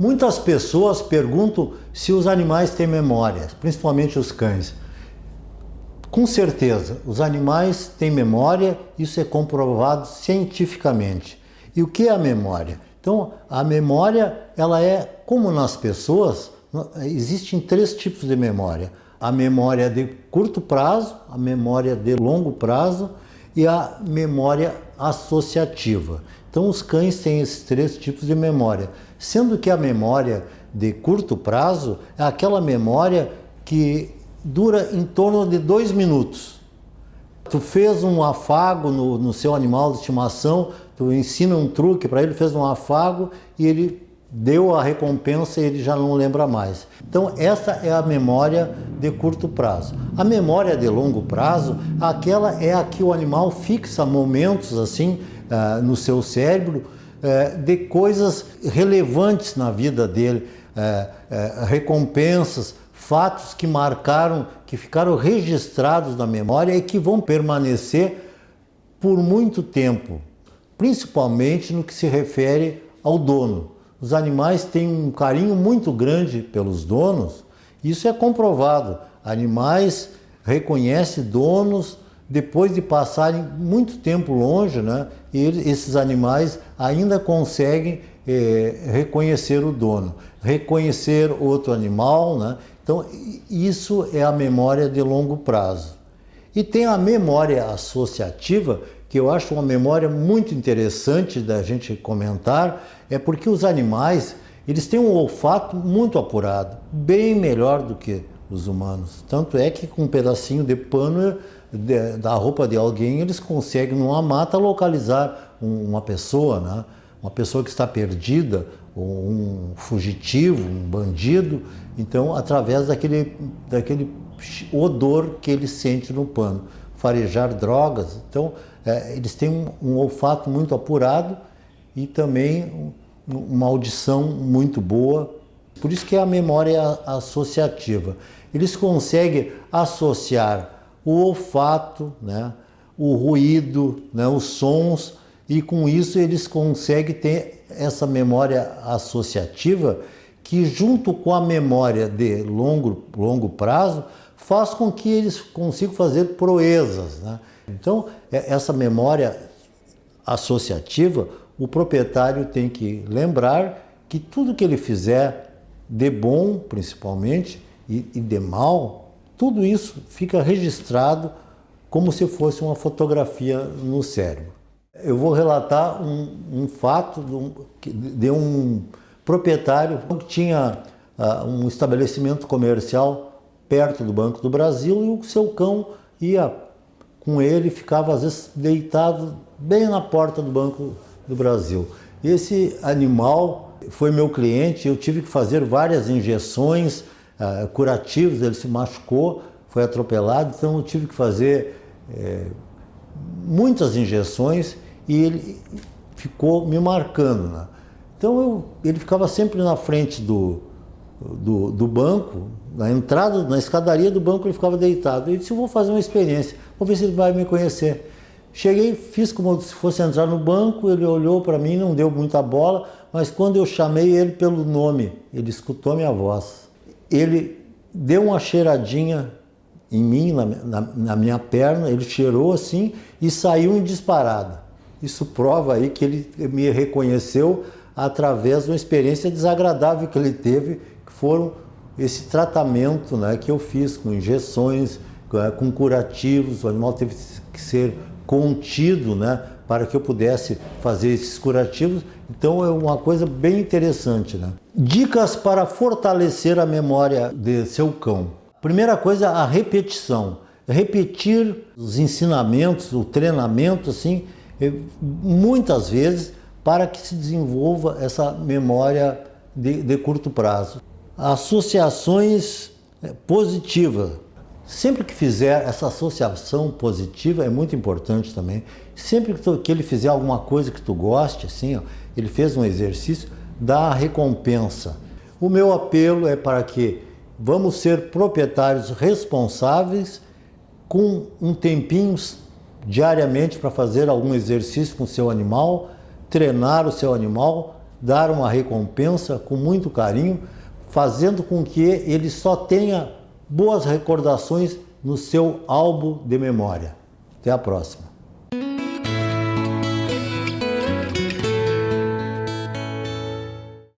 Muitas pessoas perguntam se os animais têm memória, principalmente os cães. Com certeza, os animais têm memória, isso é comprovado cientificamente. E o que é a memória? Então, a memória, ela é, como nas pessoas, existem 3 tipos de memória. A memória de curto prazo, a memória de longo prazo e a memória associativa. Então, os cães têm esses 3 tipos de memória, sendo que a memória de curto prazo é aquela memória que dura em torno de 2 minutos. Tu fez um afago no seu animal de estimação, tu ensina um truque para ele, fez um afago e ele deu a recompensa e ele já não lembra mais. Então essa é a memória de curto prazo. A memória de longo prazo, aquela é a que o animal fixa momentos assim no seu cérebro de coisas relevantes na vida dele, recompensas, fatos que marcaram, que ficaram registrados na memória e que vão permanecer por muito tempo, principalmente no que se refere ao dono. Os animais têm um carinho muito grande pelos donos, isso é comprovado. Animais reconhecem donos depois de passarem muito tempo longe, né? E esses animais ainda conseguem reconhecer o dono, reconhecer outro animal, né? Então, isso é a memória de longo prazo. E tem a memória associativa, que eu acho uma memória muito interessante da gente comentar, é porque os animais, eles têm um olfato muito apurado, bem melhor do que os humanos. Tanto é que com um pedacinho de pano da roupa de alguém, eles conseguem numa mata localizar uma pessoa, né? Uma pessoa que está perdida, ou um fugitivo, um bandido, então através daquele odor que ele sente no pano. Farejar drogas, então eles têm um olfato muito apurado e também uma audição muito boa, por isso que é a memória associativa. Eles conseguem associar o olfato, né, o ruído, né, os sons, e com isso eles conseguem ter essa memória associativa que, junto com a memória de longo prazo, faz com que eles consigam fazer proezas, né? Então, essa memória associativa, o proprietário tem que lembrar que tudo que ele fizer de bom, principalmente, e de mal, tudo isso fica registrado como se fosse uma fotografia no cérebro. Eu vou relatar um fato de um proprietário que tinha um estabelecimento comercial perto do Banco do Brasil e o seu cão ia com ele, ficava às vezes deitado bem na porta do Banco do Brasil. Esse animal foi meu cliente, eu tive que fazer várias injeções curativas, ele se machucou, foi atropelado, então eu tive que fazer muitas injeções e ele ficou me marcando, né? Então ele ficava sempre na frente do banco, na entrada, na escadaria do banco ele ficava deitado. Eu disse, eu vou fazer uma experiência, vou ver se ele vai me conhecer. Cheguei, fiz como se fosse entrar no banco, ele olhou para mim, não deu muita bola, mas quando eu chamei ele pelo nome, ele escutou a minha voz. Ele deu uma cheiradinha em mim, na minha perna, ele cheirou assim e saiu em disparada. Isso prova aí que ele me reconheceu através de uma experiência desagradável que ele teve, que foram esse tratamento, né, que eu fiz com injeções, com curativos. O animal teve que ser contido, né, para que eu pudesse fazer esses curativos. Então é uma coisa bem interessante, né? Dicas para fortalecer a memória de seu cão. Primeira coisa, a repetição. Repetir os ensinamentos, o treinamento, assim, muitas vezes, para que se desenvolva essa memória de curto prazo. Associações positivas. Sempre que fizer essa associação positiva, é muito importante também. Sempre que ele fizer alguma coisa que tu goste, assim, ó, ele fez um exercício, dá a recompensa. O meu apelo é para que vamos ser proprietários responsáveis, com um tempinho diariamente para fazer algum exercício com o seu animal, treinar o seu animal dar uma recompensa com muito carinho, fazendo com que ele só tenha boas recordações no seu álbum de memória. Até a próxima.